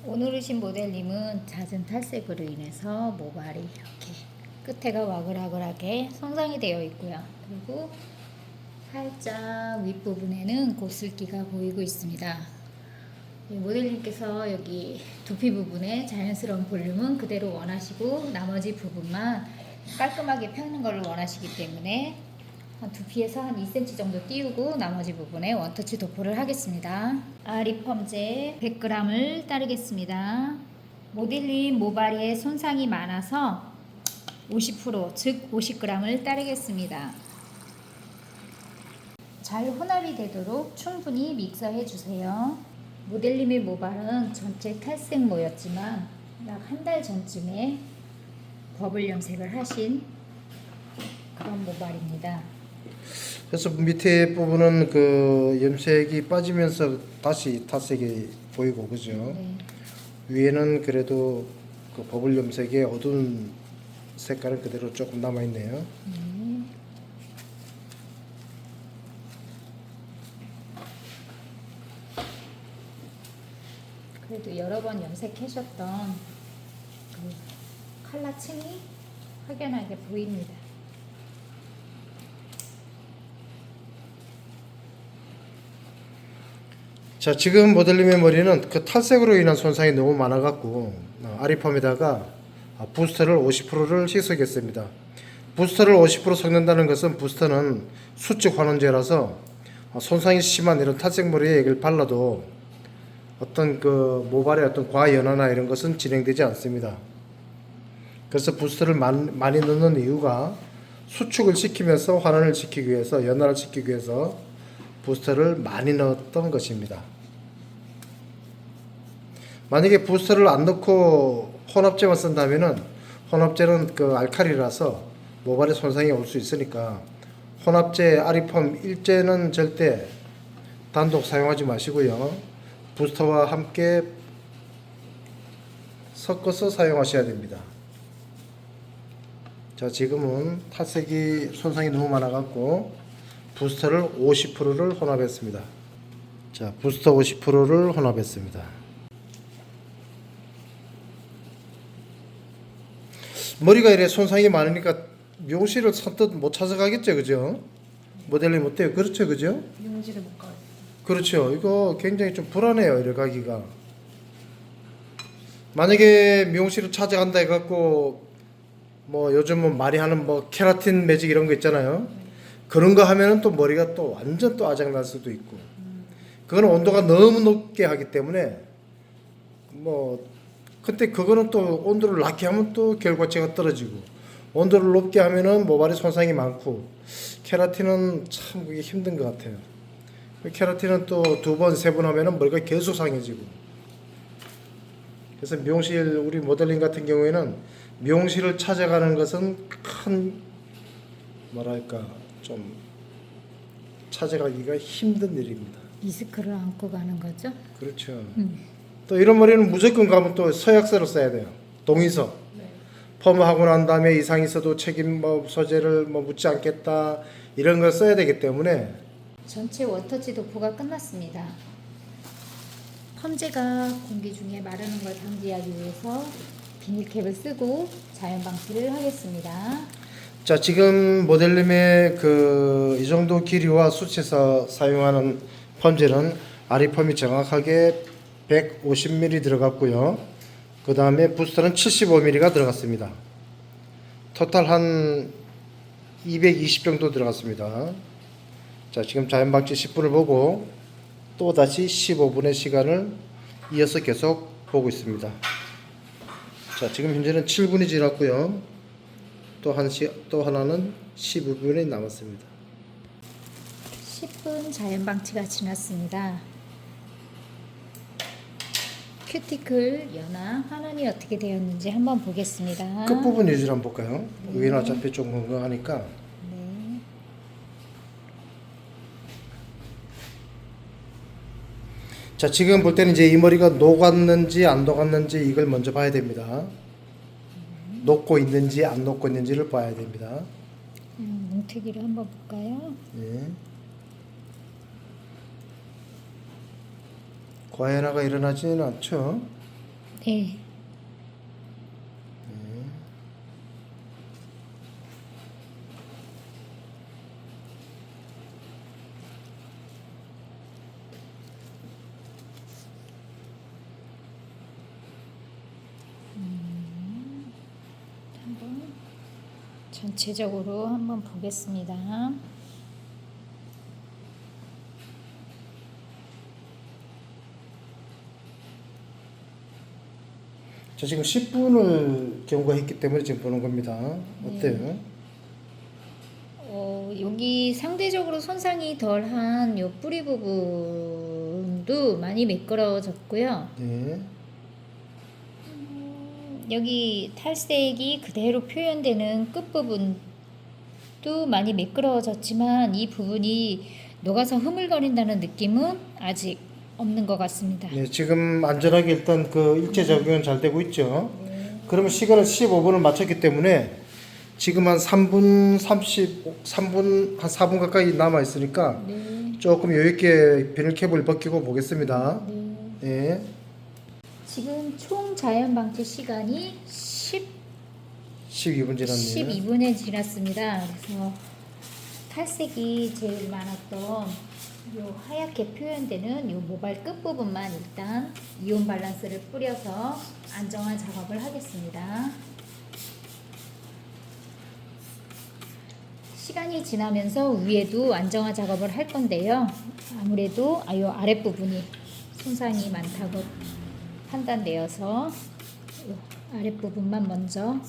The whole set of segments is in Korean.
오누르신 모델님은 잦은 탈색으로 인해서 모발이 이렇게 끝에가 와글와글하게 손상이 되어 있고요. 그리고 살짝 윗부분에는 곱슬기가 보이고 있습니다. 모델님께서 여기 두피 부분에 자연스러운 볼륨은 그대로 원하시고 나머지 부분만 깔끔하게 펴는 걸 원하시기 때문에 두피에서 한 2cm 정도 띄우고 나머지 부분에 원터치 도포를 하겠습니다. 아리펌제 100g을 따르겠습니다. 모델님 모발에 손상이 많아서 50% 즉 50g을 따르겠습니다. 잘 혼합이 되도록 충분히 믹서해 주세요. 모델님의 모발은 전체 탈색모였지만 약 한 달 전쯤에 버블 염색을 하신 그런 모발입니다. 그래서 밑에 부분은 그 염색이 빠지면서 다시 탈색이 보이고 그죠? 네. 위에는 그래도 그 버블 염색의 어두운 색깔은 그대로 조금 남아 있네요. 그래도 여러 번 염색하셨던 그 컬러층이 확연하게 보입니다. 자, 지금 모델님의 머리는 그 탈색으로 인한 손상이 너무 많아갖고 아리펌에다가 부스터를 50%를 씻어겠습니다. 부스터를 50% 섞는다는 것은 부스터는 수축 환원제라서 손상이 심한 이런 탈색 머리에 이걸 발라도 어떤 그 모발의 어떤 과연화나 이런 것은 진행되지 않습니다. 그래서 부스터를 많이 넣는 이유가 수축을 시키면서 환원을 시키기 위해서, 연화를 시키기 위해서 부스터를 많이 넣었던 것입니다. 만약에 부스터를 안 넣고 혼합제만 쓴다면은 혼합제는 그 알칼리라서 모발에 손상이 올 수 있으니까 혼합제 아리펌 일제는 절대 단독 사용하지 마시고요. 부스터와 함께 섞어서 사용하셔야 됩니다. 자, 지금은 탈색이 손상이 너무 많아 갖고 부스터를 50%를 혼합했습니다. 자, 부스터 50%를 혼합했습니다. 머리가 이래 손상이 많으니까 미용실을 선뜻 못 찾아가겠죠, 그죠? 모델님 어때요? 그렇죠, 그죠? 미용실을 못 가요. 그렇죠. 이거 굉장히 좀 불안해요, 이래 가기가. 만약에 미용실을 찾아간다 해갖고 뭐 요즘은 많이 하는 뭐 케라틴 매직 이런 거 있잖아요. 그런 거 하면은 또 머리가 또 완전 또 아작날 수도 있고. 그거는 온도가 너무 높게 하기 때문에 뭐 근데 그거는 또 온도를 낮게 하면 또 결과체가 떨어지고 온도를 높게 하면은 모발에 손상이 많고 케라틴은 참 그게 힘든 것 같아요. 케라틴은 또 두 번, 세 번 하면은 머리가 계속 상해지고. 그래서 미용실 우리 모델링 같은 경우에는 미용실을 찾아가는 것은 큰 뭐랄까 좀 찾아가기가 힘든 일입니다. 리스크를 안고 가는 거죠? 그렇죠. 또 이런 머리는 무조건 가면 또 서약서를 써야 돼요. 동의서. 네. 펌하고 난 다음에 이상 있어도 책임 뭐 소재를 뭐 묻지 않겠다 이런 걸 써야 되기 때문에 전체 원터치 도포가 끝났습니다. 펌제가 공기 중에 마르는 걸 방지하기 위해서 비닐캡을 쓰고 자연 방치를 하겠습니다. 자, 지금 모델님의 그 이 정도 길이와 수치에서 사용하는 펌젤은 아리펌이 정확하게 150ml 들어갔고요. 그 다음에 부스터는 75ml가 들어갔습니다. 토탈 한 220 정도 들어갔습니다. 자, 지금 자연방치 10분을 보고 또 다시 15분의 시간을 이어서 계속 보고 있습니다. 자, 지금 현재는 7분이 지났고요. 또 하나는 15분이 남았습니다. 10분 자연 방치가 지났습니다. 큐티클 연화 환원이 어떻게 되었는지 한번 보겠습니다. 끝부분 위주로 한번 볼까요? 위는 어차피 좀 건강하니까. 네. 자, 지금 볼 때는 이제 이 머리가 녹았는지 안 녹았는지 이걸 먼저 봐야 됩니다. 녹고 있는지 안 녹고 있는지를 봐야 됩니다. 뭉태기를 한번 볼까요? 예. 과연화가 일어나지는 않죠. 네. 한번 전체적으로 한번 보겠습니다. 저 지금 10분을 경과했기 때문에 지금 보는 겁니다. 어때요? 여기 상대적으로 손상이 덜한 요 뿌리 부분도 많이 매끄러워졌고요. 네. 여기 탈색이 그대로 표현되는 끝부분도 많이 매끄러워졌지만 이 부분이 녹아서 흐물거린다는 느낌은 아직 없는 것 같습니다. 네, 지금 안전하게 일단 그 일체 적용은 잘 되고 있죠. 그러면 시간은 15분을 맞췄기 때문에 지금 한 3분 한 4분 가까이 남아 있으니까 네. 조금 여유 있게 비닐캡을 벗기고 보겠습니다. 네. 네. 지금 총 자연 방치 시간이 12분 지났네요. 12분에 지났습니다. 그래서 탈색이 제일 많았던 요 하얗게 표현되는 요 모발 끝부분만 일단 이온 밸런스를 뿌려서 안정화 작업을 하겠습니다. 시간이 지나면서 위에도 안정화 작업을 할 건데요. 아무래도 요 아랫부분이 손상이 많다고 판단되어서 요 아랫부분만 먼저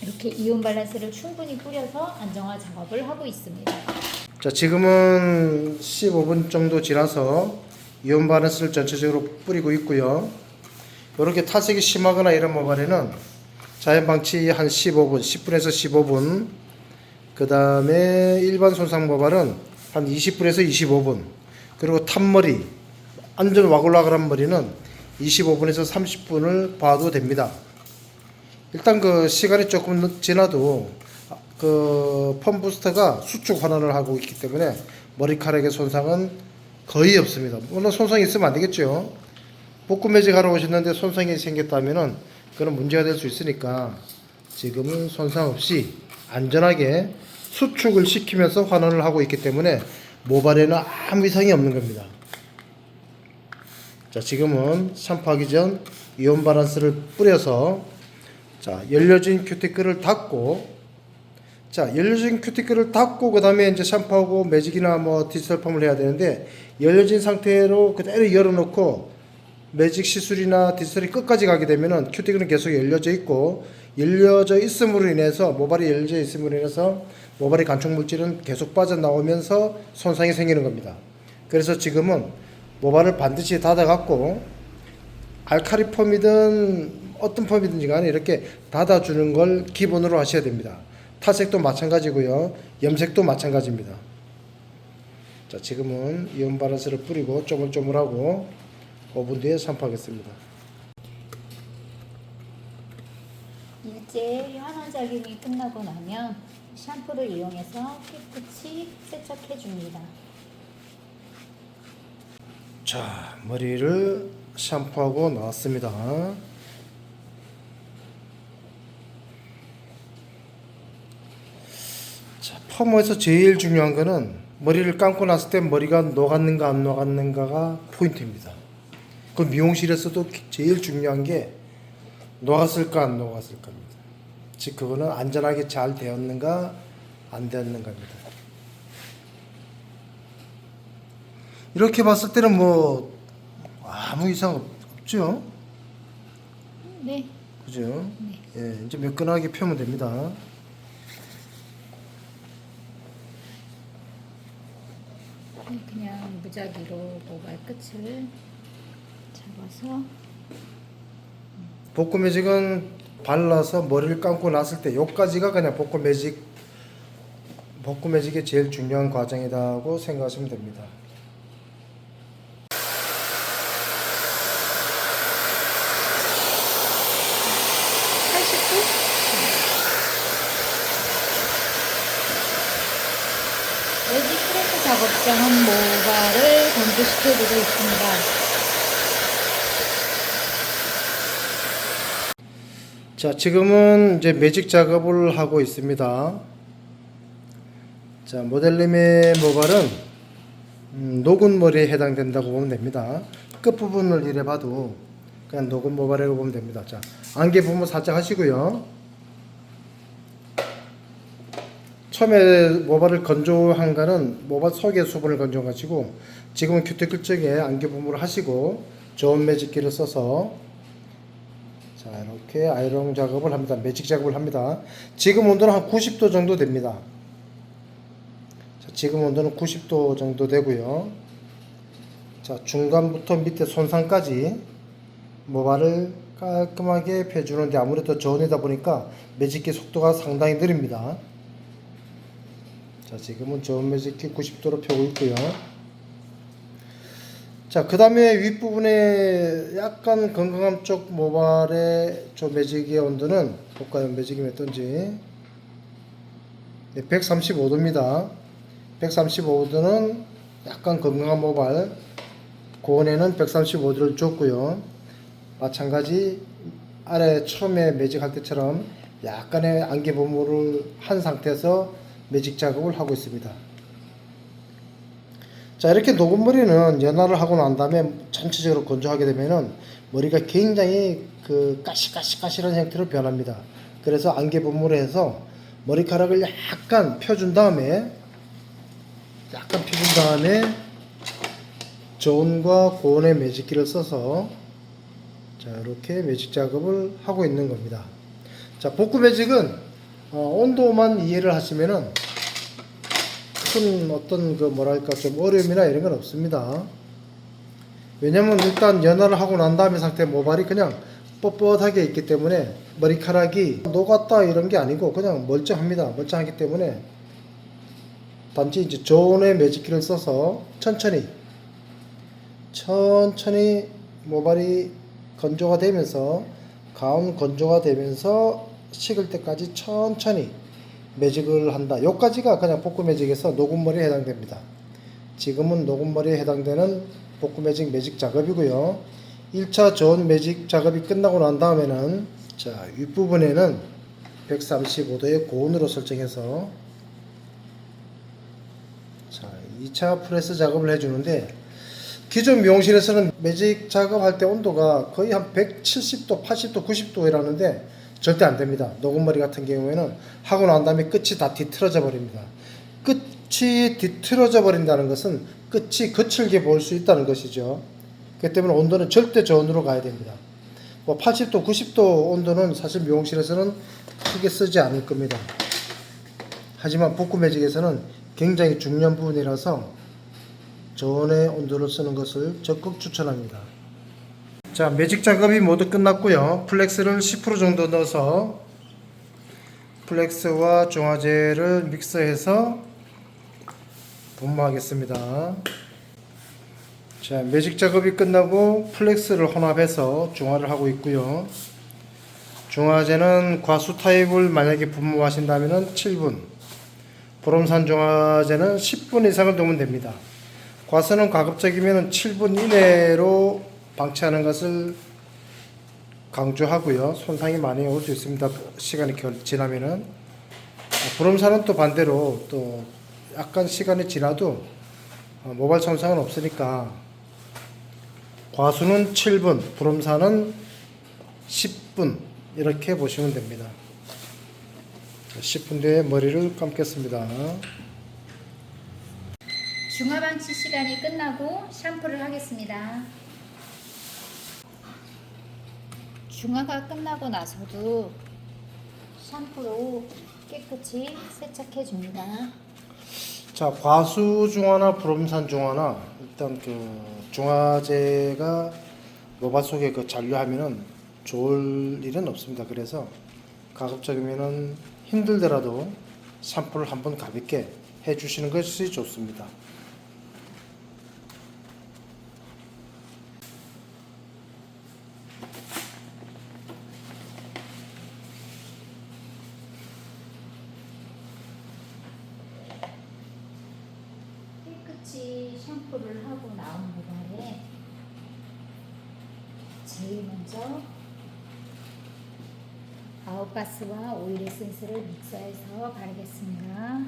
이렇게 이온 밸런스를 충분히 뿌려서 안정화 작업을 하고 있습니다. 자, 지금은 15분 정도 지나서 이온 밸런스를 전체적으로 뿌리고 있고요. 이렇게 탈색이 심하거나 이런 모발에는 자연 방치 한 15분, 10분에서 15분, 그 다음에 일반 손상 모발은 한 20분에서 25분, 그리고 탑머리, 완전 와글와글한 머리는 25분에서 30분을 봐도 됩니다. 일단 그 시간이 조금 지나도 그 펌 부스터가 수축 환원을 하고 있기 때문에 머리카락의 손상은 거의 없습니다. 물론 손상이 있으면 안 되겠죠. 복구 매직하러 오셨는데 손상이 생겼다면은 그런 문제가 될 수 있으니까 지금은 손상 없이 안전하게 수축을 시키면서 환원을 하고 있기 때문에 모발에는 아무 이상이 없는 겁니다. 자, 지금은 샴푸하기 전 이온 밸런스를 뿌려서 자, 열려진 큐티클을 닫고 자, 열려진 큐티클을 닫고 그 다음에 이제 샴푸하고 매직이나 뭐 디지털 펌을 해야 되는데 열려진 상태로 그대로 열어놓고 매직 시술이나 디지털이 끝까지 가게 되면은 큐티클은 계속 열려져 있고 열려져 있음으로 인해서 모발이 열려져 있음으로 인해서 모발의 간촉 물질은 계속 빠져나오면서 손상이 생기는 겁니다. 그래서 지금은 모발을 반드시 닫아갖고 알칼리 펌이든 어떤 펌이든지 간에 이렇게 닫아주는 걸 기본으로 하셔야 됩니다. 탈색도 마찬가지고요. 염색도 마찬가지입니다. 자, 지금은 이온 밸런스를 뿌리고 쪼물쪼물하고 5분 뒤에 샴푸하겠습니다. 일제 환원작용이 끝나고 나면 샴푸를 이용해서 깨끗이 세척해 줍니다. 자, 머리를 샴푸하고 나왔습니다. 자, 펌에서 제일 중요한 거는 머리를 감고 났을 때 머리가 녹았는가 안 녹았는가가 포인트입니다. 그 미용실에서도 제일 중요한 게 녹았을까 안 녹았을까입니다. 즉 그거는 안전하게 잘 되었는가 안 되었는가입니다. 이렇게 봤을 때는 뭐 아무 이상 없죠? 네. 그죠? 예, 이제 매끈하게 펴면 됩니다. 그냥 무작위로 모발 끝을 잡아서 복구 매직은 발라서 머리를 감고 났을 때 요까지가 그냥 복구 매직의 제일 중요한 과정이라고 생각하시면 됩니다. 매직 프레스 작업장은 모발을 건조시켜주고 있습니다. 자, 지금은 이제 매직 작업을 하고 있습니다. 자, 모델님의 모발은 녹은 머리에 해당된다고 보면 됩니다. 끝부분을 이래 봐도 그냥 녹은 모발이라고 보면 됩니다. 자, 안개 부분 살짝 하시고요. 처음에 모발을 건조한 거는 모발 속의 수분을 건조하시고, 지금은 큐티클 쪽에 안개 부분을 하시고 좋은 매직기를 써서 자, 이렇게 아이롱 작업을 합니다. 매직 작업을 합니다. 지금 온도는 한 90도 정도 됩니다. 자, 지금 온도는 90도 정도 되고요. 자, 중간부터 밑에 손상까지 모발을 깔끔하게 펴주는데, 아무래도 저온이다 보니까 매직기 속도가 상당히 느립니다. 자, 지금은 저온 매직기 90도로 펴고 있고요. 자, 그 다음에 윗부분에 약간 건강함 쪽 모발의 저 매직의 온도는 볼까요? 매직이 몇 도인지. 네, 135도입니다. 135도는 약간 건강한 모발, 고온에는 135도를 줬고요. 마찬가지 아래 처음에 매직할 때처럼 약간의 안개 버무를 한 상태에서 매직 작업을 하고 있습니다. 자, 이렇게 녹은 머리는 연화를 하고 난 다음에 전체적으로 건조하게 되면은 머리가 굉장히 그 까실까실한 형태로 변합니다. 그래서 안개 버무를 해서 머리카락을 약간 펴준 다음에 저온과 고온의 매직기를 써서 자, 이렇게 매직 작업을 하고 있는 겁니다. 자, 복구 매직은 온도만 이해를 하시면은 큰 어떤 그 뭐랄까 좀 어려움이나 이런 건 없습니다. 왜냐면 일단 연화를 하고 난 다음에 상태 모발이 그냥 뻣뻣하게 있기 때문에 머리카락이 녹았다 이런 게 아니고 그냥 멀쩡합니다. 멀쩡하기 때문에 단지 이제 저온의 매직기를 써서 천천히 모발이 건조가 되면서 가운 건조가 되면서 식을 때까지 천천히 매직을 한다. 요까지가 그냥 복구 매직에서 녹은 머리에 해당됩니다. 지금은 녹은 머리에 해당되는 복구 매직 작업이고요. 1차 저온 매직 작업이 끝나고 난 다음에는 자, 윗부분에는 135도의 고온으로 설정해서 자, 2차 프레스 작업을 해주는데, 기존 미용실에서는 매직 작업할 때 온도가 거의 한 170도, 80도, 90도라는데 절대 안 됩니다. 녹은 머리 같은 경우에는 하고 난 다음에 끝이 다 뒤틀어져 버립니다. 끝이 뒤틀어져 버린다는 것은 끝이 거칠게 보일 수 있다는 것이죠. 그렇기 때문에 온도는 절대 저온으로 가야 됩니다. 뭐 80도, 90도 온도는 사실 미용실에서는 크게 쓰지 않을 겁니다. 하지만 복구 매직에서는 굉장히 중요한 부분이라서 저온의 온도를 쓰는 것을 적극 추천합니다. 자, 매직 작업이 모두 끝났고요. 플렉스를 10% 정도 넣어서 플렉스와 중화제를 믹서해서 분무하겠습니다. 자, 매직 작업이 끝나고 플렉스를 혼합해서 중화를 하고 있고요. 중화제는 과수 타입을 만약에 분무하신다면 7분, 보름산 중화제는 10분 이상을 두면 됩니다. 과수는 가급적이면 7분 이내로 방치하는 것을 강조하고요. 손상이 많이 올 수 있습니다. 시간이 지나면은. 보름산은 또 반대로 또 약간 시간이 지나도 모발 손상은 없으니까 과수는 7분, 보름산은 10분 이렇게 보시면 됩니다. 10분 뒤에 머리를 감겠습니다. 중화 방치 시간이 끝나고 샴푸를 하겠습니다. 중화가 끝나고 나서도 샴푸로 깨끗이 세척해 줍니다. 자, 과수 중화나 보름산 중화나 일단 그 중화제가 모발 속에 그 잔류하면은 좋을 일은 없습니다. 그래서 가급적이면은 힘들더라도 샴푸를 한번 가볍게 해주시는 것이 좋습니다. 깨끗이 샴푸를 하고 나온 모발에 제일 먼저 아웃바스와 오일 에센스를 믹서해서 바르겠습니다.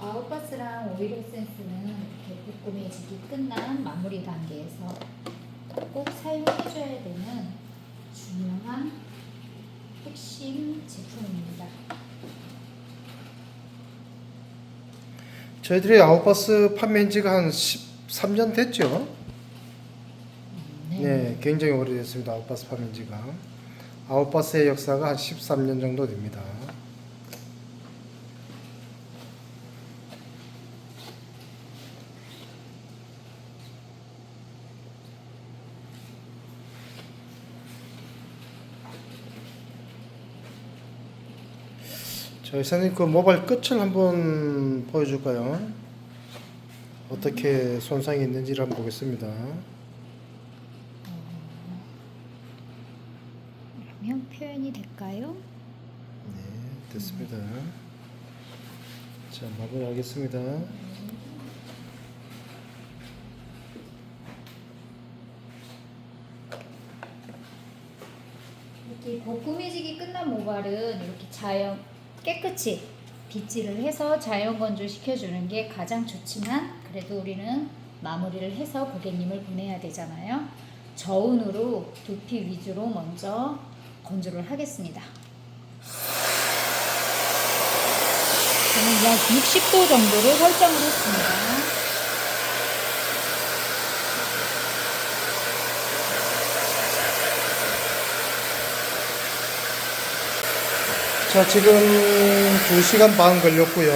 아웃바스랑 오일 에센스는 이렇게 볶음해지기 끝난 마무리 단계에서 꼭 사용해줘야 되는 중요한 핵심 제품입니다. 저희들이 아웃바스 판매한 지가 한 13년 됐죠? 네, 굉장히 오래됐습니다. 아웃바스 판매한 지가. 아웃바스의 역사가 한 13년 정도 됩니다. 자, 이사님 그 모발 끝을 한번 보여줄까요? 어떻게 손상이 있는지를 한번 보겠습니다. 그러면 표현이 될까요? 네, 됐습니다. 자, 마무리하겠습니다. 이렇게 볶음해지기 끝난 모발은 이렇게 깨끗이 빗질을 해서 자연 건조시켜 주는 게 가장 좋지만 그래도 우리는 마무리를 해서 고객님을 보내야 되잖아요. 저온으로 두피 위주로 먼저 건조를 하겠습니다. 저는 약 60도 정도로 설정을 했습니다. 자, 지금 2시간 반 걸렸고요.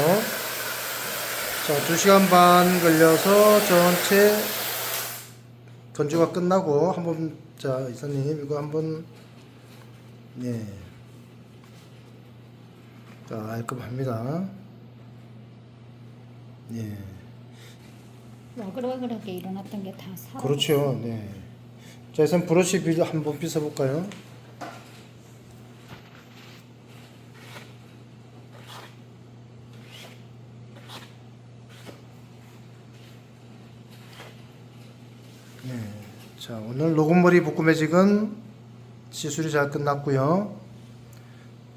자, 2시간 반 걸려서 전체 건조가 끝나고 한번, 자, 이사님 이거 한번, 네, 자, 깔끔합니다. 네, 와글와글하게 일어났던 게 다 사라졌어요. 그렇죠. 네. 자, 이사님 브러쉬 빌 한번 빗어볼까요? 네. 자, 오늘 녹음머리 볶음매직은 시술이 잘 끝났고요.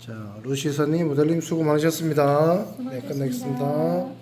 자, 루시선님, 모델님 수고 많으셨습니다. 네, 끝내겠습니다.